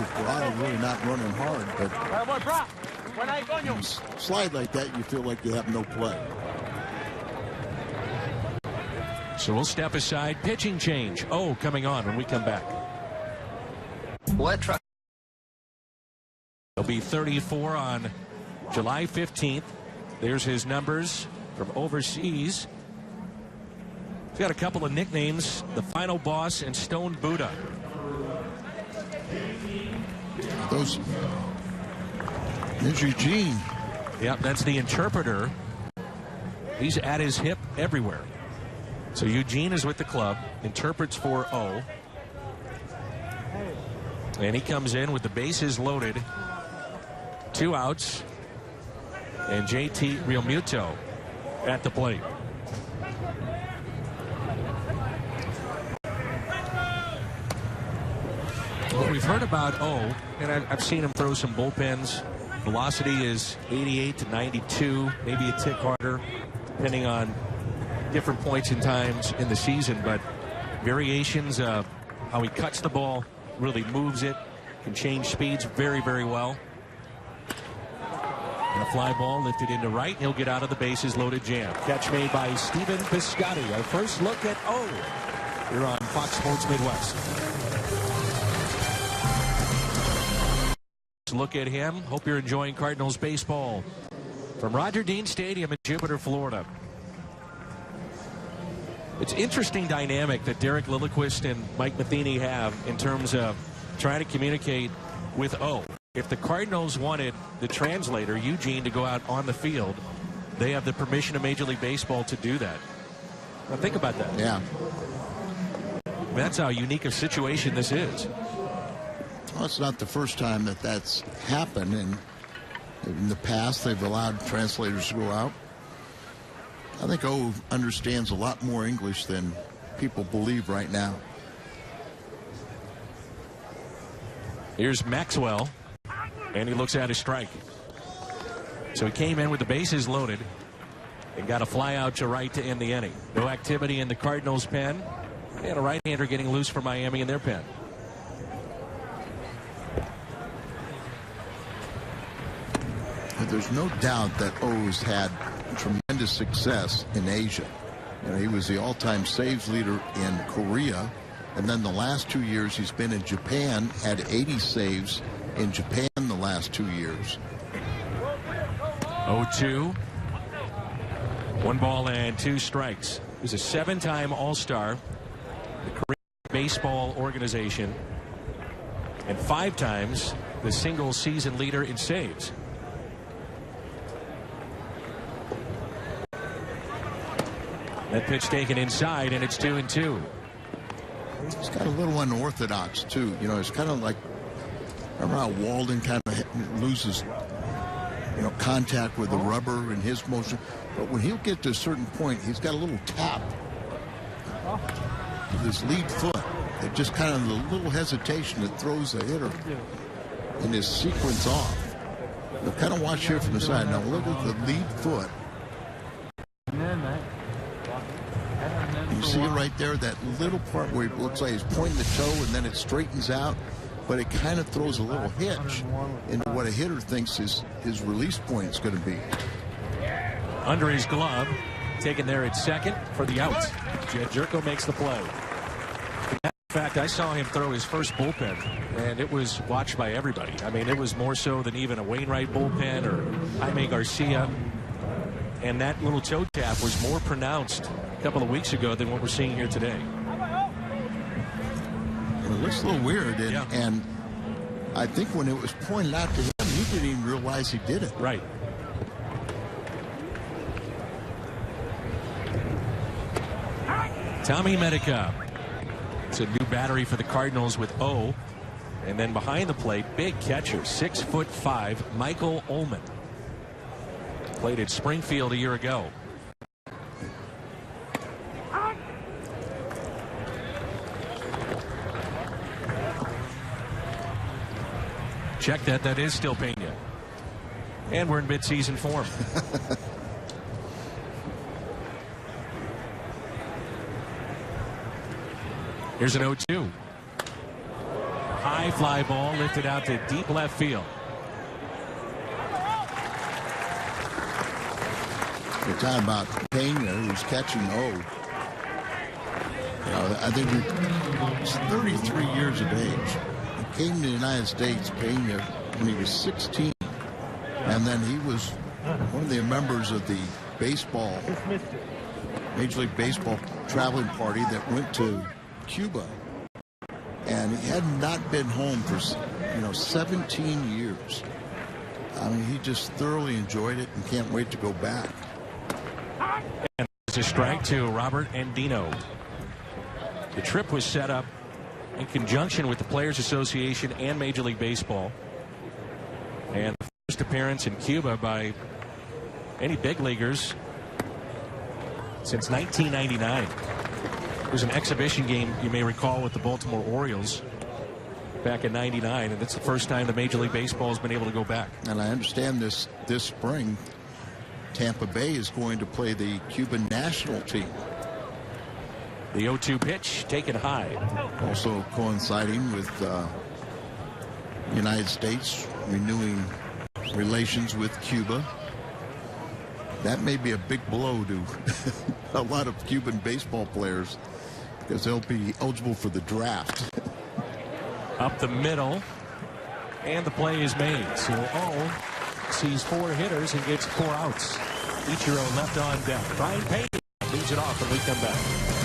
with Corrado really not running hard, but when you slide like that, you feel like you have no play. So we'll step aside. Pitching change. Oh, coming on when we come back. He'll be 34 on July 15th. There's his numbers from overseas. He's got a couple of nicknames, the Final Boss and Stone Buddha. There's Eugene. Yep, that's the interpreter. He's at his hip everywhere. So Eugene is with the club, interprets for O. And he comes in with the bases loaded. 2 outs. And JT Realmuto at the plate. What we've heard about O, and I've seen him throw some bullpens. Velocity is 88 to 92, maybe a tick harder, depending on different points and times in the season. But variations of how he cuts the ball, really moves it, can change speeds very, very well. And a fly ball lifted into right. He'll get out of the bases loaded jam. Catch made by Stephen Piscotty. Our first look at O here on Fox Sports Midwest. Look at him. Hope you're enjoying Cardinals baseball from Roger Dean Stadium in Jupiter, Florida. It's interesting dynamic that Derek Lilliquist and Mike Matheny have in terms of trying to communicate with O. If the Cardinals wanted the translator, Eugene, to go out on the field, they have the permission of Major League Baseball to do that. Now think about that. Yeah. That's how unique a situation this is. Well, it's not the first time that that's happened, and in the past they've allowed translators to go out. I think O understands a lot more English than people believe right now. Here's Maxwell, and he looks at his strike. So he came in with the bases loaded and got a fly out to right to end the inning. No activity in the Cardinals' pen, and a right-hander getting loose for Miami in their pen. There's no doubt that O's had tremendous success in Asia. You know, he was the all-time saves leader in Korea, and then the last 2 years he's been in Japan, had 80 saves in Japan the last 2 years. 0-2. 1 ball and 2 strikes. He's a 7-time All-Star, the Korean Baseball Organization, and 5 times the single-season leader in saves. That pitch taken inside, and it's 2-2. He's got a little unorthodox, too. You know, it's kind of like, remember how Walden kind of loses, you know, contact with the rubber in his motion. But when he'll get to a certain point, he's got a little tap with his lead foot. It just kind of a little hesitation that throws the hitter in his sequence off. Now, kind of watch here from the side. Now, look at the lead foot. You see it right there, that little part where it looks like he's pointing the toe and then it straightens out, but it kind of throws a little hitch into what a hitter thinks his release point is going to be. Under his glove, taken there at second for the out. Jed Jerko makes the play. In fact, I saw him throw his first bullpen, and it was watched by everybody. I mean, it was more so than even a Wainwright bullpen or Jaime Garcia. And that little toe tap was more pronounced a couple of weeks ago than what we're seeing here today. It looks a little weird, and I think when it was pointed out to him, he didn't even realize he did it. Right. Tommy Medica. It's a new battery for the Cardinals with O. And then behind the plate, big catcher, 6'5", Michael Ullman. Played at Springfield a year ago. Check that. That is still Pena. And we're in midseason form. Here's an 0-2. High fly ball lifted out to deep left field. We're talking about Pena, who's catching O. You know, I think he's 33 years of age. He came to the United States, Pena, when he was 16. And then he was one of the members of the Major League Baseball traveling party that went to Cuba. And he had not been home for, 17 years. I mean, he just thoroughly enjoyed it and can't wait to go back. And there's a strike to Robert Andino. The trip was set up in conjunction with the Players Association and Major League Baseball. And the first appearance in Cuba by any big leaguers since 1999. It was an exhibition game, you may recall, with the Baltimore Orioles back in '99, and it's the first time the Major League Baseball has been able to go back. And I understand this spring, Tampa Bay is going to play the Cuban national team. The 0-2 pitch taken high. Also coinciding with United States renewing relations with Cuba. That may be a big blow to a lot of Cuban baseball players because they'll be eligible for the draft. Up the middle, and the play is made. So sees 4 hitters and gets 4 outs. Ichiro left on deck. Brian Payne leaves it off when we come back.